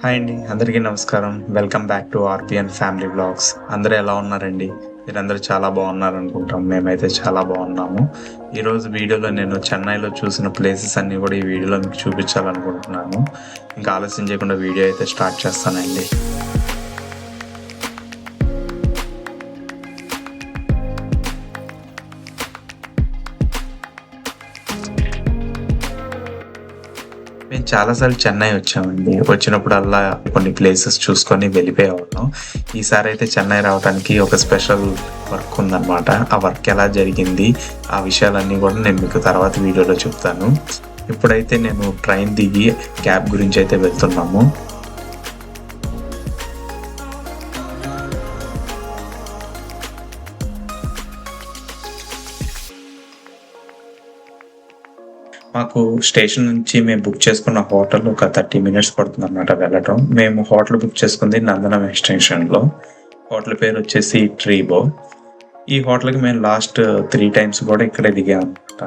Hi అండి. అందరికీ నమస్కారం. Welcome back to RPN family vlogs. అందరూ ఎలా ఉన్నారండి? మీరందరూ చాలా బాగున్నారనుకుంటాం. మేమైతే చాలా బాగున్నాము. ఈరోజు వీడియోలో నేను చెన్నైలో చూసిన ప్లేసెస్ అన్నీ కూడా ఈ వీడియోలో మీకు చూపించాలనుకుంటున్నాను. ఇంకా ఆలస్యం చేయకుండా వీడియో అయితే స్టార్ట్ చేస్తానండి. మేము చాలా సార్లు చెన్నై వచ్చామండి. వచ్చినప్పుడల్లా కొన్ని ప్లేసెస్ చూసుకొని వెళ్ళిపోయేవాళ్ళం. ఈసారైతే చెన్నై రావటానికి ఒక స్పెషల్ వర్క్ ఉందనమాట. ఆ వర్క్ ఎలా జరిగింది, ఆ విషయాలన్నీ కూడా నేను మీకు తర్వాత వీడియోలో చెప్తాను. ఇప్పుడైతే నేను ట్రైన్ దిగి క్యాబ్ గురించి అయితే వెళ్తున్నాము. మాకు స్టేషన్ నుంచి మేము బుక్ చేసుకున్న హోటల్ ఒక 30 మినిట్స్ పడుతుందన్నమాట వెళ్ళటం. మేము హోటల్ బుక్ చేసుకుంది నందనం ఎక్స్టెన్షన్‌లో. హోటల్ పేరు వచ్చేసి ట్రీబో. ఈ హోటల్‌కి మేము లాస్ట్ 3 టైమ్స్ కూడా ఇక్కడే దిగామన్నమాట.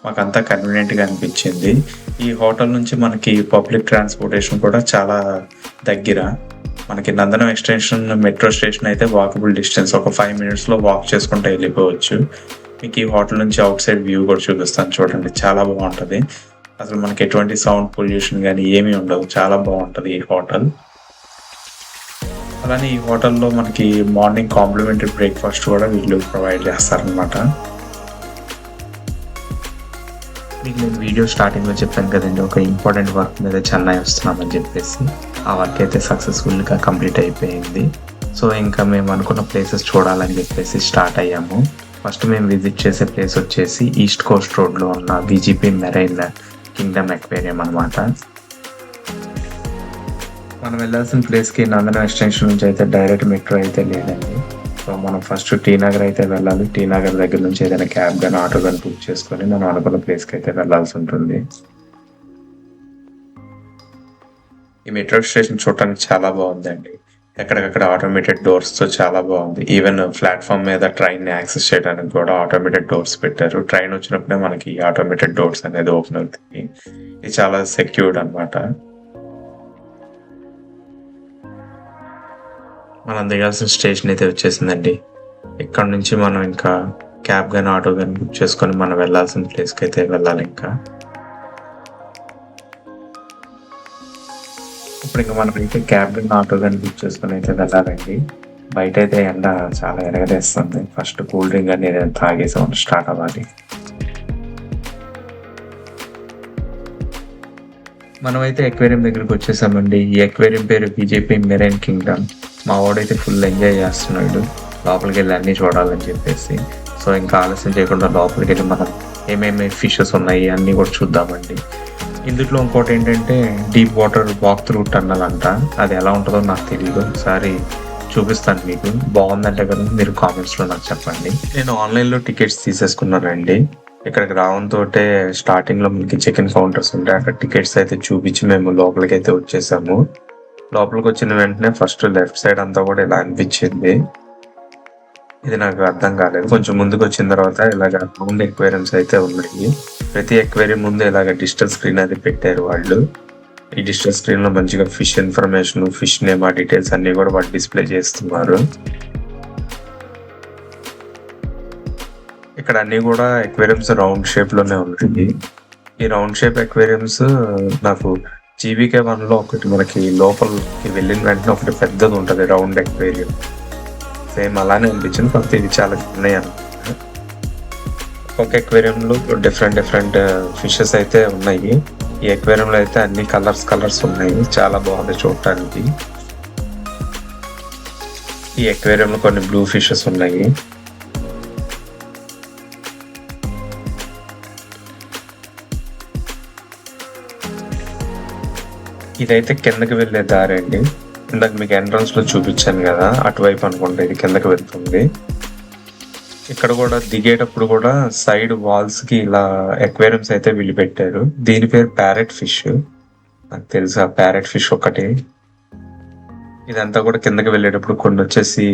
మాకంతా కన్వీనియంట్‌గా అనిపించింది. ఈ హోటల్ నుంచి మనకి పబ్లిక్ ట్రాన్స్‌పోర్టేషన్ కూడా చాలా దగ్గర. మనకి నందనం ఎక్స్టెన్షన్ మెట్రో స్టేషన్ అయితే వాకబుల్ డిస్టెన్స్. ఒక 5 మినిట్స్‌లో వాక్ చేసుకుంటూ వెళ్ళిపోవచ్చు. మీకు ఈ హోటల్ నుంచి అవుట్ సైడ్ వ్యూ కూడా చూపిస్తాను చూడండి. చాలా బాగుంటది. అసలు మనకి ఎటువంటి సౌండ్ పొల్యూషన్ గానీ ఏమీ ఉండదు. చాలా బాగుంటది ఈ హోటల్. అలానే ఈ హోటల్‌లో మనకి మార్నింగ్ కాంప్లిమెంటరీ బ్రేక్‌ఫాస్ట్ కూడా వీళ్ళు ప్రొవైడ్ చేస్తారనమాట. మీకు నేను వీడియో స్టార్టింగ్‌లో చెప్పాను కదండీ! ఒక ఇంపార్టెంట్ వర్క్ మీద చెన్నై వస్తున్నామని చెప్పేసి. ఆ వర్క్ అయితే సక్సెస్‌ఫుల్‌గా కంప్లీట్ అయిపోయింది. సో, ఇంకా మేము అనుకున్న ప్లేసెస్ చూడాలని చెప్పేసి స్టార్ట్ అయ్యాము. ఫస్ట్ మేము విజిట్ చేసే ప్లేస్ వచ్చేసి ఈస్ట్ కోస్ట్ రోడ్‌లో ఉన్న వీజీపీ మెరైన్ కింగ్డమ్ అక్వేరియం అనమాట. మనం వెళ్ళాల్సిన ప్లేస్‌కి నందనం ఎక్స్టెన్షన్ నుంచి అయితే డైరెక్ట్ మెట్రో అయితే లేదండి. సో, మనం ఫస్ట్ టీ నగర్ అయితే వెళ్ళాలి. టీ నగర్ దగ్గర నుంచి ఏదైనా క్యాబ్ గాని, ఆటో గాని బుక్ చేసుకొని మనం అనుకున్న ప్లేస్‌కి అయితే వెళ్ళాల్సి ఉంటుంది. ఈ మెట్రో స్టేషన్ చూడటానికి చాలా బాగుందండి. ఎక్కడికక్కడ ఆటోమేటెడ్ డోర్స్‌తో చాలా బాగుంది. ఈవెన్ ప్లాట్‌ఫామ్ మీద ట్రైన్‌ని యాక్సెస్ చేయడానికి కూడా ఆటోమేటెడ్ డోర్స్ పెట్టారు. ట్రైన్ వచ్చినప్పుడే మనకి ఆటోమేటెడ్ డోర్స్ అనేది ఓపెన్ అవుతాయి. ఇది చాలా సెక్యూర్డ్ అనమాట. మనం దిగాల్సిన స్టేషన్ అయితే వచ్చేసిందండి. ఇక్కడ నుంచి మనం ఇంకా క్యాబ్ గాని, ఆటో గాని బుక్ చేసుకొని మనం వెళ్ళాల్సిన ప్లేస్‌కి అయితే వెళ్ళాలింకా. ఇప్పుడు ఇంక మనమైతే క్యాబ్ గాని, ఆటో గాని బుక్ చేసుకొని అయితే వెళ్ళాలండి. బయటైతే ఎండ చాలా ఎరగలేస్తుంది. ఫస్ట్ కూల్ డ్రింక్ గాని ఏదైనా తాగేసి మనం స్టార్ట్ అవ్వాలి. మనమైతే అక్వేరియం దగ్గరికి వచ్చేసామండి. ఈ అక్వేరియం పేరు బీజేపీ మెరైన్ కింగ్డమ్. మా వాడైతే ఫుల్ ఎంజాయ్ చేస్తున్నాడు. లోపలికెళ్ళి అన్నీ చూడాలని చెప్పేసి. సో, ఇంకా ఆలస్యం చేయకుండా లోపలికెళ్ళి మనం ఏమేమి ఫిషెస్ ఉన్నాయి అన్నీ కూడా చూద్దామండి. ఇందులో ఇంకోటేంటంటే deep water walk through tunnel అంట. అది ఎలా ఉంటదో నాకు తెలీదు. ఒకసారి చూపిస్తాను మీకు. బాగుందంటే గనుక మీరు కామెంట్స్‌లో నాకు చెప్పండి. నేను ఆన్‌లైన్‌లో టికెట్స్ తీసేసుకున్నానండి. ఇక్కడికి రావడంతోటే స్టార్టింగ్‌లో మనకి చెక్ ఇన్ కౌంటర్స్ ఉంటాయి. అక్కడ టికెట్స్ అయితే చూపించి మేము లోపలికైతే వచ్చేసాము. లోపలికొచ్చిన వెంటనే ఫస్ట్ లెఫ్ట్ సైడ్ అంతా కూడా ఇలా అనిపించింది. ఇది నాకు అర్థం కాలేదు. కొంచెం ముందుకొచ్చిన తర్వాత ఇలాగ రౌండ్ అక్వేరియంస్ అయితే ఉన్నాయి. ప్రతి అక్వేరియం ముందు ఇలాగ డిజిటల్ స్క్రీన్ అది పెట్టారు వాళ్ళు. ఈ డిజిటల్ స్క్రీన్‌లో మంచిగా ఫిష్ ఇన్ఫర్మేషన్, ఫిష్ నేమ్, ఆ డీటెయిల్స్ అన్నీ కూడా వాళ్ళు డిస్‌ప్లే చేస్తున్నారు. ఇక్కడ అన్నీ కూడా అక్వేరియంస్ రౌండ్ షేప్‌లోనే ఉంటాయి. ఈ రౌండ్ షేప్ అక్వేరియంస్ నాకు జీవీకే 1లో ఒకటి మనకి లోపలికి వెళ్ళిన వెంటనే ఒకటి పెద్దది ఉంటది రౌండ్ అక్వేరియం. సేమ్ అలానే అనిపించింది. కాకపోతే ఇది చాలా చిన్నయనమాట. ఒక్కొక్క అక్వేరియంలో డిఫరెంట్ ఫిషెస్ అయితే ఉన్నాయి. ఈ అక్వేరియంలో అయితే అన్ని కలర్స్ ఉన్నాయి. చాలా బాగుంది చూడటానికి. ఈ అక్వేరియంలో కొన్ని బ్లూ ఫిషెస్ ఉన్నాయి. ఇదైతే కిందకి వెళ్ళే దారండి. ఇందాక మీకు ఎంట్రన్స్‌లో చూపించాను కదా! అటువైపు అనుకుంటా ఇది కిందకి వెళ్తుంది. ఇక్కడ కూడా దిగేటప్పుడు కూడా సైడ్ వాల్స్‌కి ఇలా అక్వేరియంస్ అయితే వీళ్ళు పెట్టారు. దీని పేరు ప్యారెట్ ఫిష్. నాకు తెలుసు ఆ ప్యారెట్ ఫిష్ ఒకటి. ఇదంతా కూడా కిందకి వెళ్ళేటప్పుడు కొన్నొచ్చేసి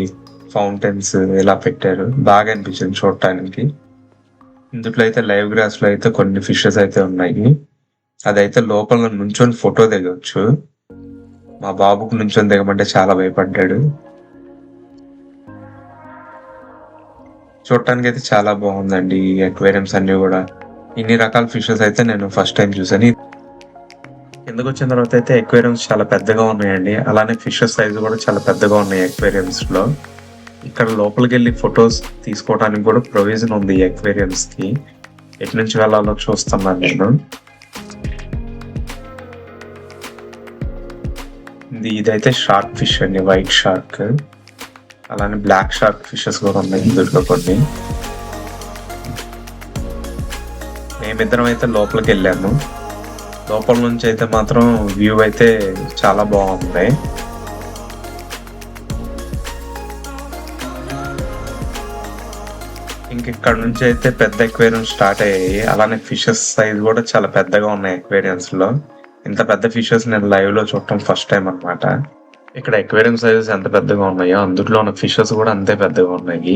ఫౌంటైన్స్ ఇలా పెట్టారు. బాగా అనిపించింది చూడటానికి. ఇందులో అయితే లైవ్ గ్రాస్‌లో అయితే కొన్ని ఫిషెస్ అయితే ఉన్నాయి. అదైతే లోపల నుంచొని ఫోటో దిగొచ్చు. మా బాబుకు నుంచొని దిగమంటే చాలా భయపడ్డాడు. చూడటానికి అయితే చాలా బాగుందండి ఈ అక్వేరియంస్ అన్ని కూడా. ఇన్ని రకాల ఫిషెస్ అయితే నేను ఫస్ట్ టైం చూసాను. కిందకు వచ్చిన తర్వాత అయితే అక్వేరియంస్ చాలా పెద్దగా ఉన్నాయండి. అలానే ఫిషెస్ సైజ్ కూడా చాలా పెద్దగా ఉన్నాయి అక్వేరియంస్ లో. ఇక్కడ లోపలికి వెళ్ళి ఫొటోస్ తీసుకోవడానికి కూడా ప్రొవిజన్ ఉంది ఈ అక్వేరియంస్ కి. ఎటు నుంచి వెళ్ళాలో చూస్తున్నాను నేను. ఇదైతే షార్క్ ఫిష్ అండి, వైట్ షార్క్. అలానే బ్లాక్ షార్క్ ఫిషెస్ కూడా ఉన్నాయి ఇందులో కొన్ని. మేమిద్దరం అయితే లోపలికి వెళ్ళాము. లోపల నుంచి అయితే మాత్రం వ్యూ అయితే చాలా బాగుంది. ఇక్కడ నుంచి అయితే పెద్ద అక్వేరియం స్టార్ట్ అయ్యాయి. అలానే ఫిషెస్ సైజ్ కూడా చాలా పెద్దగా ఉన్నాయి అక్వేరియంస్ లో. ఇంత పెద్ద ఫిషెస్ నేను లైవ్ లో చూడటం ఫస్ట్ టైం అన్నమాట. ఇక్కడ అక్వేరియం సైజెస్ ఎంత పెద్దగా ఉన్నాయో అందులో ఉన్న ఫిషెస్ కూడా అంతే పెద్దగా ఉన్నాయి.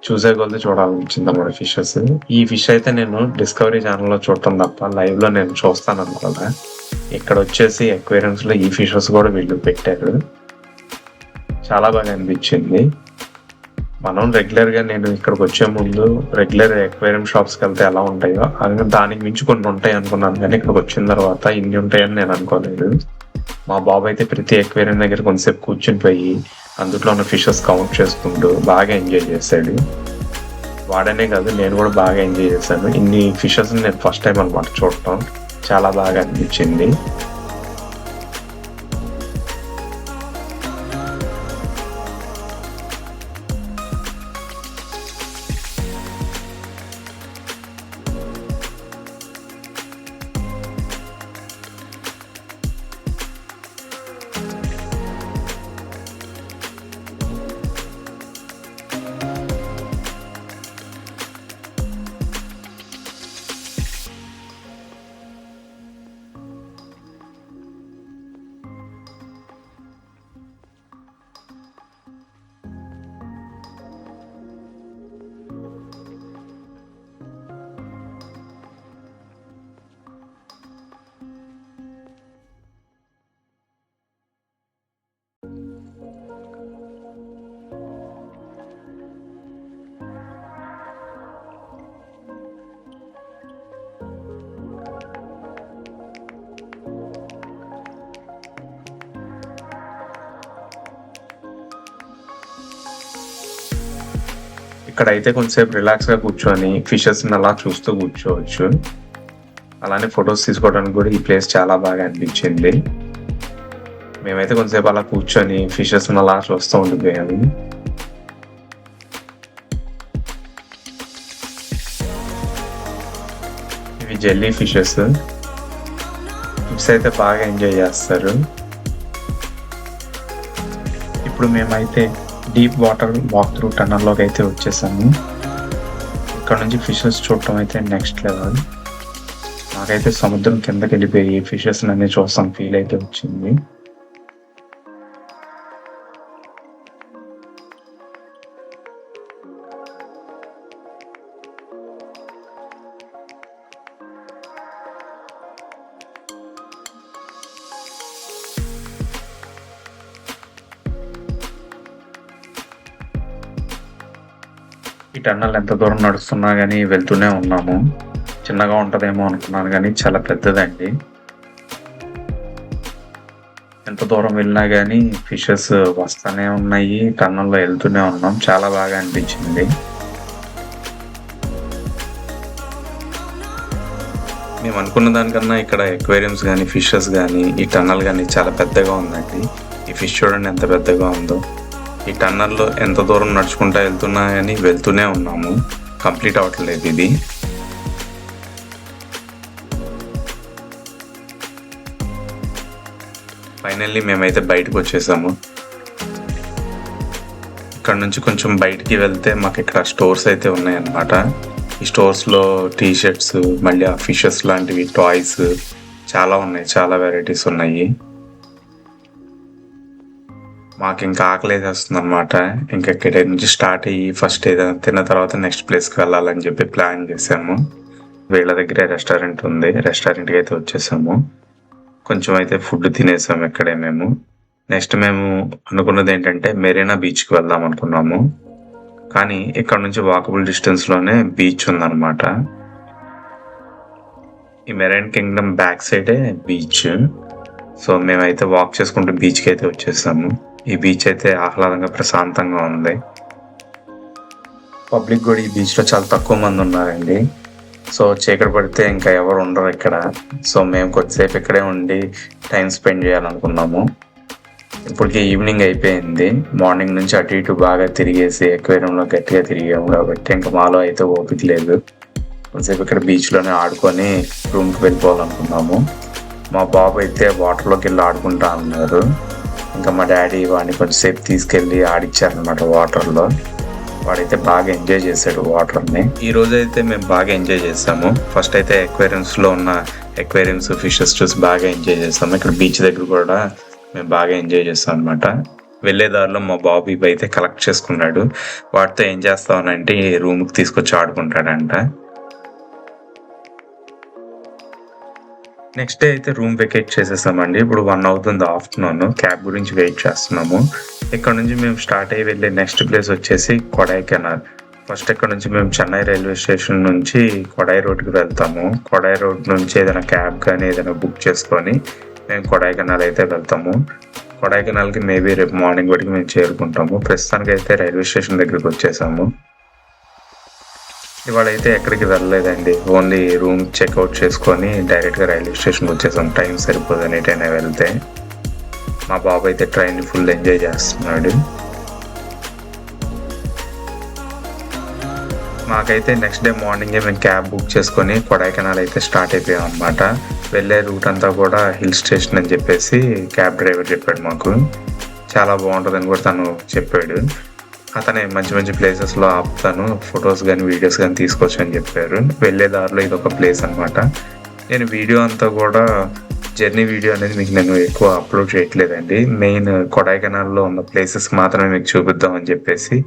చూసే కొద్ది చూడాలనిపించింది అన్నమాట ఫిషెస్. ఈ ఫిష్ అయితే నేను డిస్కవరీ ఛానల్ లో చూడటం తప్ప లైవ్ లో నేను చూస్తాను అనుకోలే. ఇక్కడ వచ్చేసి అక్వేరియంస్ లో ఈ ఫిషెస్ కూడా వీళ్ళు పెట్టారు. చాలా బాగా అనిపించింది. మనం రెగ్యులర్ గా నేను ఇక్కడికి వచ్చే ముందు రెగ్యులర్ అక్వేరియం షాప్స్ కి వెళ్తే ఎలా ఉంటాయో దానికి మించి కొన్ని ఉంటాయి అనుకున్నాను, కానీ ఇక్కడికి వచ్చిన తర్వాత ఇన్ని ఉంటాయని నేను అనుకోలేదు. మా బాబు అయితే ప్రతి అక్వేరియం దగ్గర కొంతసేపు కూర్చుని పోయి అందులో ఉన్న ఫిషెస్ కౌంట్ చేసుకుంటూ బాగా ఎంజాయ్ చేశాడు. వాడనే కాదు, నేను కూడా బాగా ఎంజాయ్ చేశాను. ఇన్ని ఫిషెస్ నేను ఫస్ట్ టైం అన్నమాట చూడటం. చాలా బాగా అనిపించింది. ఇక్కడ అయితే కొంచెంసేపు రిలాక్స్ గా కూర్చొని ఫిషెస్ అలా చూస్తూ కూర్చోవచ్చు. అలానే ఫొటోస్ తీసుకోవడానికి కూడా ఈ ప్లేస్ చాలా బాగా అనిపించింది. మేమైతే కొంచెంసేపు అలా కూర్చొని ఫిషెస్ అలా చూస్తూ ఉండిపోయాము. ఇవి జెల్లీ ఫిషెస్. కిడ్స్ అయితే బాగా ఎంజాయ్ చేస్తారు. ఇప్పుడు మేమైతే డీప్ వాటర్ వాక్ త్రూ టనల్లోకి అయితే వచ్చేసాము. ఇక్కడ నుంచి ఫిషెస్ చూడటం అయితే నెక్స్ట్ లెవెల్. నాకైతే సముద్రం కిందకి వెళ్ళిపోయి ఫిషెస్ అన్ని చూస్తాం ఫీల్ అయితే వచ్చింది. ఈ టన్నల్ ఎంత దూరం నడుస్తున్నా కానీ వెళ్తూనే ఉన్నాము. చిన్నగా ఉంటదేమో అనుకున్నాను కానీ చాలా పెద్దదండి. ఎంత దూరం వెళ్ళినా కానీ ఫిషెస్ వస్తూనే ఉన్నాయి, టన్నల్లో వెళ్తూనే ఉన్నాం. చాలా బాగా అనిపించింది. మేము అనుకున్న దానికన్నా ఇక్కడ ఎక్వేరియంస్ కానీ ఫిషెస్ కానీ ఈ టన్నల్ కానీ చాలా పెద్దగా ఉందండి. ఈ ఫిష్ చూడండి ఎంత పెద్దగా ఉందో. ఈ టన్నల్లో ఎంత దూరం నడుచుకుంటా వెళ్తున్నా కానీ వెళ్తూనే ఉన్నాము. కంప్లీట్ అవ్వట్లేదు ఇది. ఫైనల్లీ మేమైతే బయటకు వచ్చేసాము. ఇక్కడ నుంచి కొంచెం బయటికి వెళ్తే మాకు ఇక్కడ స్టోర్స్ అయితే ఉన్నాయన్నమాట. ఈ స్టోర్స్లో టీ షర్ట్స్, మళ్ళీ ఆ ఫిషెస్ లాంటివి, టాయ్స్ చాలా ఉన్నాయి. చాలా వెరైటీస్ ఉన్నాయి. మాకు ఇంకా ఆకలి వేస్తుంది అనమాట. ఇంకా ఇక్కడ నుంచి స్టార్ట్ అయ్యి ఫస్ట్ ఏదైనా తిన్న తర్వాత నెక్స్ట్ ప్లేస్కి వెళ్ళాలని చెప్పి ప్లాన్ చేసాము. వీళ్ళ దగ్గరే రెస్టారెంట్ ఉంది. రెస్టారెంట్కి అయితే వచ్చేసాము. కొంచెం అయితే ఫుడ్ తినేసాము ఇక్కడే మేము. నెక్స్ట్ మేము అనుకున్నది ఏంటంటే మెరీనా బీచ్కి వెళ్దాం అనుకున్నాము. కానీ ఇక్కడ నుంచి వాకబుల్ డిస్టెన్స్లోనే బీచ్ ఉందన్నమాట. ఈ మెరైన్ కింగ్డమ్ బ్యాక్ సైడే బీచ్. సో మేమైతే వాక్ చేసుకుంటూ బీచ్కి అయితే వచ్చేసాము. ఈ బీచ్ అయితే ఆహ్లాదంగా ప్రశాంతంగా ఉంది. పబ్లిక్ కూడా ఈ బీచ్లో చాలా తక్కువ మంది ఉన్నారండి. సో చీకటి పడితే ఇంకా ఎవరు ఉండరు ఇక్కడ. సో మేము కొద్దిసేపు ఇక్కడే ఉండి టైం స్పెండ్ చేయాలనుకున్నాము. ఇప్పటికి ఈవినింగ్ అయిపోయింది. మార్నింగ్ నుంచి అటు ఇటు బాగా తిరిగేసి ఎక్వేరియంలో గట్టిగా తిరిగాము కాబట్టి ఇంకా మాలో అయితే ఓపిక లేదు. కొంతసేపు ఇక్కడ బీచ్లోనే ఆడుకొని రూమ్కి వెళ్ళిపోవాలనుకున్నాము. మా బాబు అయితే వాటర్లోకి వెళ్ళి ఆడుకుంటా అన్నారు. ఇంకా మా డాడీ వాడిని కొంచెంసేపు తీసుకెళ్ళి ఆడిచ్చారనమాట వాటర్లో. వాడైతే బాగా ఎంజాయ్ చేశాడు వాటర్ని. ఈ రోజు అయితే మేము బాగా ఎంజాయ్ చేసాము. ఫస్ట్ అయితే ఎక్వేరియంస్లో ఉన్న ఎక్వేరియంస్ ఫిషెస్ చూసి బాగా ఎంజాయ్ చేసాము. ఇక్కడ బీచ్ దగ్గర కూడా మేము బాగా ఎంజాయ్ చేస్తాం అనమాట. వెళ్ళే దారిలో మా బాబు ఇవి అయితే కలెక్ట్ చేసుకున్నాడు. వాటితో ఏం చేస్తామనంటే రూమ్కి తీసుకొచ్చి ఆడుకుంటాడంట. నెక్స్ట్ డే అయితే రూమ్ వెకేట్ చేసేసామండి. ఇప్పుడు 1 అవుతుంది ఆఫ్టర్నూన్. క్యాబ్ గురించి వెయిట్ చేస్తున్నాము. ఇక్కడ నుంచి మేము స్టార్ట్ అయ్యి వెళ్ళే నెక్స్ట్ ప్లేస్ వచ్చేసి కొడైకెనాల్. ఫస్ట్ ఇక్కడ నుంచి మేము చెన్నై రైల్వే స్టేషన్ నుంచి కొడై రోడ్కి వెళ్తాము. కొడై రోడ్ నుంచి ఏదైనా క్యాబ్ కానీ ఏదైనా బుక్ చేసుకొని మేము కొడైకెనాల్ అయితే వెళ్తాము. కొడైకెనాల్కి మేబీ రేపు మార్నింగ్ వరకు మేము చేరుకుంటాము. ప్రస్తుతానికి అయితే రైల్వే స్టేషన్ దగ్గరికి వచ్చేసాము. ఇవాళ అయితే ఎక్కడికి వెళ్ళలేదండి. ఓన్లీ రూమ్ చెక్అవుట్ చేసుకొని డైరెక్ట్గా రైల్వే స్టేషన్కి వచ్చేసాం. టైం సరిపోదని ఎటైనా వెళ్తే. మా బాబు అయితే ట్రైన్ ఫుల్ ఎంజాయ్ చేస్తున్నాడు. మాకైతే నెక్స్ట్ డే మార్నింగే మేము క్యాబ్ బుక్ చేసుకొని కొడైకెనాల్ అయితే స్టార్ట్ అయిపోయాం అనమాట. వెళ్ళే రూట్ అంతా కూడా హిల్ స్టేషన్ అని చెప్పేసి క్యాబ్ డ్రైవర్ చెప్పాడు మాకు. చాలా బాగుంటుందని కూడా తను చెప్పాడు. అతనే మంచి మంచి ప్లేసెస్లో ఆపుతాను, ఫొటోస్ కానీ వీడియోస్ కానీ తీసుకోవచ్చు అని చెప్పారు. వెళ్ళే దారిలో ఇది ఒక ప్లేస్ అనమాట. నేను వీడియో అంతా కూడా జర్నీ వీడియో అనేది మీకు నేను ఎక్కువ అప్లోడ్ చేయట్లేదండి. మెయిన్ కొడైకెనాల్లో ఉన్న ప్లేసెస్ మాత్రమే మీకు చూపిద్దాం అని చెప్పేసి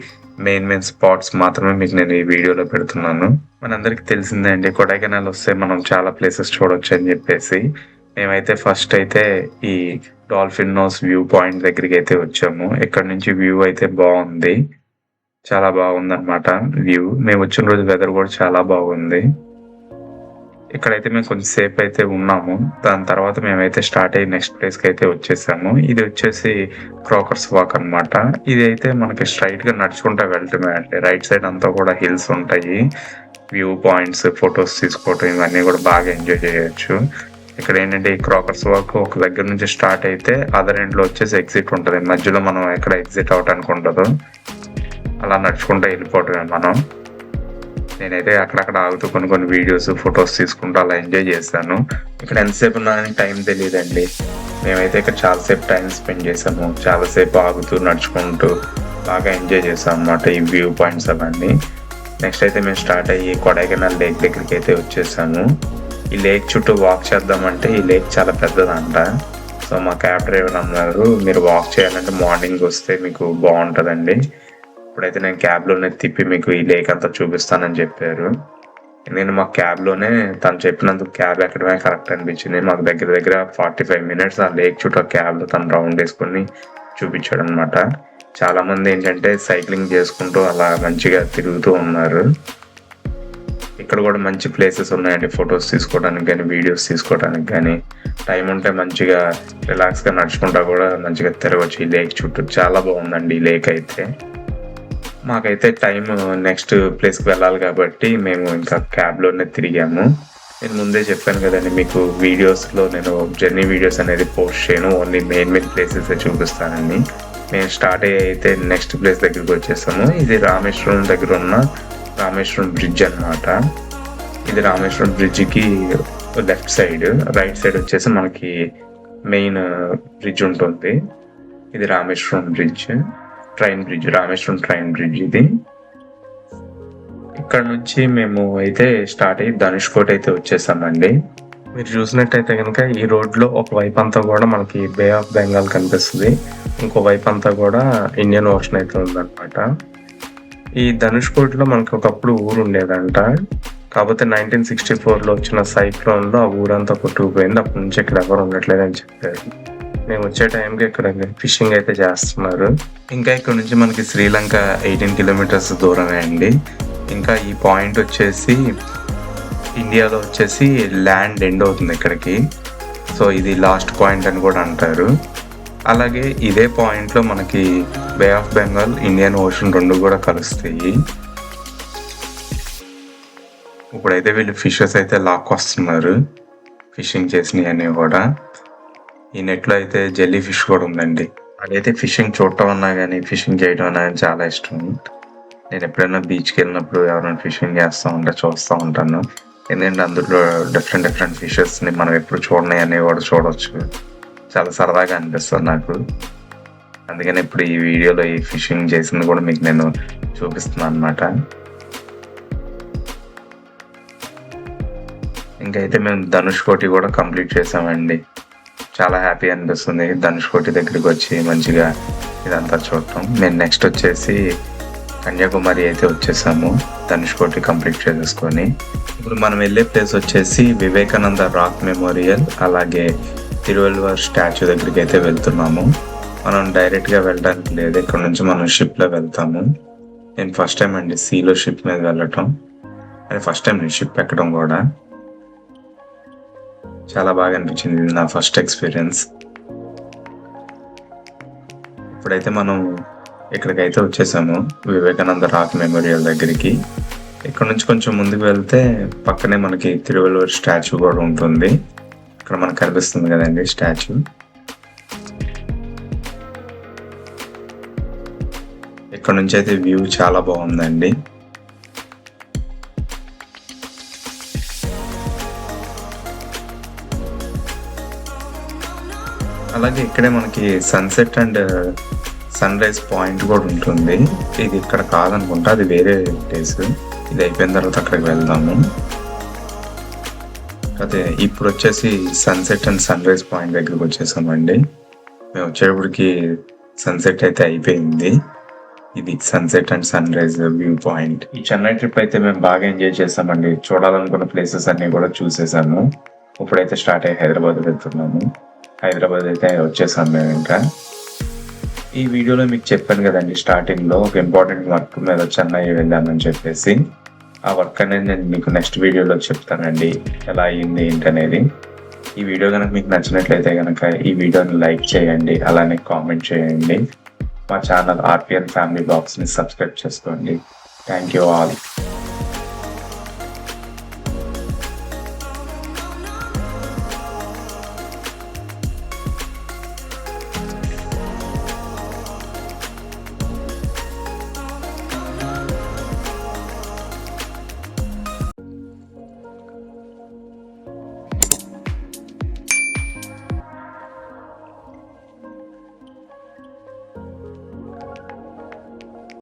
మెయిన్ స్పాట్స్ మాత్రమే మీకు నేను ఈ వీడియోలో పెడుతున్నాను. మనందరికీ తెలిసిందే అండి, కొడైకెనాల్ వస్తే మనం చాలా ప్లేసెస్ చూడొచ్చు అని చెప్పేసి. మేమైతే ఫస్ట్ అయితే ఈ డాల్ఫిన్ నోస్ వ్యూ పాయింట్ దగ్గరికి అయితే వచ్చాము. ఇక్కడ నుంచి వ్యూ అయితే బాగుంది, చాలా బాగుంది అనమాట వ్యూ. మేము వచ్చిన రోజు వెదర్ కూడా చాలా బాగుంది. ఇక్కడైతే మేము కొంచెం సేపు అయితే ఉన్నాము. దాని తర్వాత మేమైతే స్టార్ట్ అయ్యి నెక్స్ట్ ప్లేస్కి అయితే వచ్చేసాము. ఇది వచ్చేసి క్రాకర్స్ వాక్ అనమాట. ఇది అయితే మనకి స్ట్రైట్ గా నడుచుకుంటా వెళ్ళటమే అంటే రైట్ సైడ్ అంతా కూడా హిల్స్ ఉంటాయి. వ్యూ పాయింట్స్, ఫొటోస్ తీసుకోవటం ఇవన్నీ కూడా బాగా ఎంజాయ్ చేయొచ్చు. ఇక్కడ ఏంటంటే ఈ క్రాకర్స్ వాక్ ఒక దగ్గర నుంచి స్టార్ట్ అయితే అదర్ ఎండ్ లో వచ్చేసి ఎగ్జిట్ ఉంటుంది. మధ్యలో మనం ఎక్కడ ఎగ్జిట్ అవటానికి ఉండదు, అలా నడుచుకుంటూ వెళ్ళిపోవటమే మనం. నేనైతే అక్కడక్కడ ఆగుతూ కొన్ని వీడియోస్, ఫొటోస్ తీసుకుంటూ అలా ఎంజాయ్ చేశాను. ఇక్కడ ఎంతసేపు ఉన్నానని టైం తెలియదండి. మేమైతే ఇక్కడ చాలాసేపు టైం స్పెండ్ చేసాము. చాలాసేపు ఆగుతూ నడుచుకుంటూ బాగా ఎంజాయ్ చేసాం అన్నమాట ఈ వ్యూ పాయింట్స్ అవన్నీ. నెక్స్ట్ అయితే మేము స్టార్ట్ అయ్యి కొడైకెనాల్ లేక్ దగ్గరికి అయితే వచ్చేసాము. ఈ లేక్ చుట్టూ వాక్ చేద్దామంటే ఈ లేక్ చాలా పెద్దదంట. సో మా క్యాబ్ డ్రైవర్ అన్నారు, మీరు వాక్ చేయాలంటే మార్నింగ్ వస్తే మీకు బాగుంటుందండి. ఇప్పుడైతే నేను క్యాబ్లోనే తిప్పి మీకు ఈ లేక్ అంతా చూపిస్తానని చెప్పారు. నేను మా క్యాబ్లోనే తను చెప్పినందుకు క్యాబ్ ఎక్కడమే కరెక్ట్ అనిపించింది. మాకు దగ్గర 45 minutes ఆ లేక్ చుట్టూ క్యాబ్లో తను రౌండ్ వేసుకొని చూపించాడు అనమాట. చాలా మంది ఏంటంటే సైక్లింగ్ చేసుకుంటూ అలా మంచిగా తిరుగుతూ ఉన్నారు. ఇక్కడ కూడా మంచి ప్లేసెస్ ఉన్నాయండి ఫొటోస్ తీసుకోవడానికి కానీ, వీడియోస్ తీసుకోవడానికి కానీ. టైం ఉంటే మంచిగా రిలాక్స్గా నడుచుకుంటా కూడా మంచిగా తిరగవచ్చు ఈ లేక్ చుట్టూ. చాలా బాగుందండి ఈ లేక్ అయితే. మాకైతే టైం నెక్స్ట్ ప్లేస్కి వెళ్ళాలి కాబట్టి మేము ఇంకా క్యాబ్లోనే తిరిగాము. నేను ముందే చెప్పాను కదండి మీకు, వీడియోస్లో నేను జర్నీ వీడియోస్ అనేది పోస్ట్ చేయను, ఓన్లీ మెయిన్ ప్లేసెస్ చూపిస్తానండి. మేము స్టార్ట్ అయ్యి అయితే నెక్స్ట్ ప్లేస్ దగ్గరికి వచ్చేసాము. ఇది రామేశ్వరం దగ్గర ఉన్న రామేశ్వరం బ్రిడ్జ్ అనమాట. ఇది రామేశ్వరం బ్రిడ్జ్కి లెఫ్ట్ సైడ్, రైట్ సైడ్ వచ్చేసి మనకి మెయిన్ బ్రిడ్జ్ ఉంటుంది. ఇది Rameswaram bridge, train bridge, Rameswaram train bridge ఇది. ఇక్కడ నుంచి మేము అయితే స్టార్ట్ అయ్యి ధనుష్కోట్ అయితే వచ్చేసామండి. మీరు చూసినట్టయితే కనుక ఈ రోడ్లో ఒక వైపు అంతా కూడా మనకి బే ఆఫ్ బెంగాల్ కనిపిస్తుంది, ఇంకో వైపు అంతా కూడా ఇండియన్ ఓషన్ అయితే ఉందన్నమాట. ఈ ధనుష్కోట్లో మనకి ఒకప్పుడు ఊరు ఉండేదంట. కాకపోతే 1964లో వచ్చిన సైక్లోన్లో ఆ ఊరంతా కొట్టుకుపోయింది. అప్పటి నుంచి ఇక్కడ ఎవరు ఉండట్లేదని చెప్పారు. మేము వచ్చే టైంకి ఇక్కడ ఫిషింగ్ అయితే చేస్తున్నారు. ఇంకా ఇక్కడ నుంచి మనకి శ్రీలంక 18 కిలోమీటర్స్ దూరమే అండి. ఇంకా ఈ పాయింట్ వచ్చేసి ఇండియాలో వచ్చేసి ల్యాండ్ ఎండ్ అవుతుంది ఇక్కడికి. సో ఇది లాస్ట్ పాయింట్ అని కూడా అంటారు. అలాగే ఇదే పాయింట్లో మనకి బే ఆఫ్ బెంగాల్, ఇండియన్ ఓషన్ రెండు కూడా కలుస్తాయి. ఇప్పుడైతే వీళ్ళు ఫిషెస్ అయితే లాక్కొస్తున్నారు, ఫిషింగ్ చేసినవి కూడా. ఈ నెట్లో అయితే జెల్లీ ఫిష్ కూడా ఉందండి. అదైతే ఫిషింగ్ చూడటం అన్నా కానీ ఫిషింగ్ చేయడం అన్నా కానీ చాలా ఇష్టం. నేను ఎప్పుడైనా బీచ్కి వెళ్ళినప్పుడు ఎవరైనా ఫిషింగ్ చేస్తూ ఉంటే చూస్తూ ఉంటాను. ఎందుకంటే అందులో డిఫరెంట్ ఫిషెస్ని మనం ఎప్పుడు చూడని అనేవి కూడా చూడవచ్చు. చాలా సరదాగా అనిపిస్తుంది నాకు. అందుకని ఇప్పుడు ఈ వీడియోలో ఈ ఫిషింగ్ చేసింది కూడా మీకు నేను చూపిస్తున్నాను అన్నమాట. ఇంకైతే మేము ధనుష్కోటి కూడా కంప్లీట్ చేసామండి. చాలా హ్యాపీ అనిపిస్తుంది ధనుష్కోటి దగ్గరికి వచ్చి మంచిగా ఇదంతా చూడటం. మేము నెక్స్ట్ వచ్చేసి కన్యాకుమారి అయితే వచ్చేసాము ధనుష్కోటి కంప్లీట్ చేసేసుకొని. ఇప్పుడు మనం వెళ్ళే ప్లేస్ వచ్చేసి వివేకానంద రాక్ మెమోరియల్, అలాగే తిరువల్లువర్ స్టాచ్యూ దగ్గరికి అయితే వెళ్తున్నాము. మనం డైరెక్ట్గా వెళ్ళడానికి లేదు, ఇక్కడ నుంచి మనం షిప్లో వెళ్తాము. నేను ఫస్ట్ టైం అండి సీలో షిప్ మీద వెళ్ళటం, అది ఫస్ట్ టైం నేను షిప్ ఎక్కడం కూడా. చాలా బాగా అనిపించింది, నా ఫస్ట్ ఎక్స్పీరియన్స్. ఇప్పుడైతే మనం ఇక్కడికైతే వచ్చేసాము వివేకానంద రాక్ మెమోరియల్ దగ్గరికి. ఇక్కడ నుంచి కొంచెం ముందుకు వెళ్తే పక్కనే మనకి తిరువల్లువర్ స్టాచ్యూ కూడా ఉంటుంది. ఇక్కడ మనకు కనిపిస్తుంది కదండి స్టాచ్యూ. ఇక్కడ నుంచి అయితే వ్యూ చాలా బాగుందండి. అలాగే ఇక్కడే మనకి sunset and sunrise point కూడా ఉంటుంది. ఇది ఇక్కడ కాదనుకుంటా, అది వేరే ప్లేస్. ఇది అయిపోయిన తర్వాత అక్కడికి వెళ్దాము. అదే ఇప్పుడు వచ్చేసి sunset and sunrise point దగ్గరికి వచ్చేసామండి. మేము వచ్చేటప్పటికి సన్సెట్ అయితే అయిపోయింది. ఇది sunset and sunrise view point. ఈ చెన్నై ట్రిప్ అయితే మేము బాగా ఎంజాయ్ చేసామండి. చూడాలనుకున్న ప్లేసెస్ అన్ని కూడా చూసేసాము. ఇప్పుడైతే స్టార్ట్ అయ్యి హైదరాబాద్ వెళ్తున్నాము. హైదరాబాద్ అయితే వచ్చేసాం మేము. ఇంకా ఈ వీడియోలో మీకు చెప్పాను కదండి స్టార్టింగ్లో ఒక ఇంపార్టెంట్ వర్క్ మీద చెన్నై వెళ్ళామని చెప్పేసి. ఆ వర్క్ అనేది నేను మీకు నెక్స్ట్ వీడియోలో చెప్తానండి, ఎలా అయ్యింది ఏంటనేది. ఈ వీడియో కనుక మీకు నచ్చినట్లయితే కనుక ఈ వీడియోని లైక్ చేయండి, అలానే కామెంట్ చేయండి. మా ఛానల్ ఆర్పిఎన్ ఫ్యామిలీ బ్లాగ్స్ని సబ్స్క్రైబ్ చేసుకోండి. Thank you all.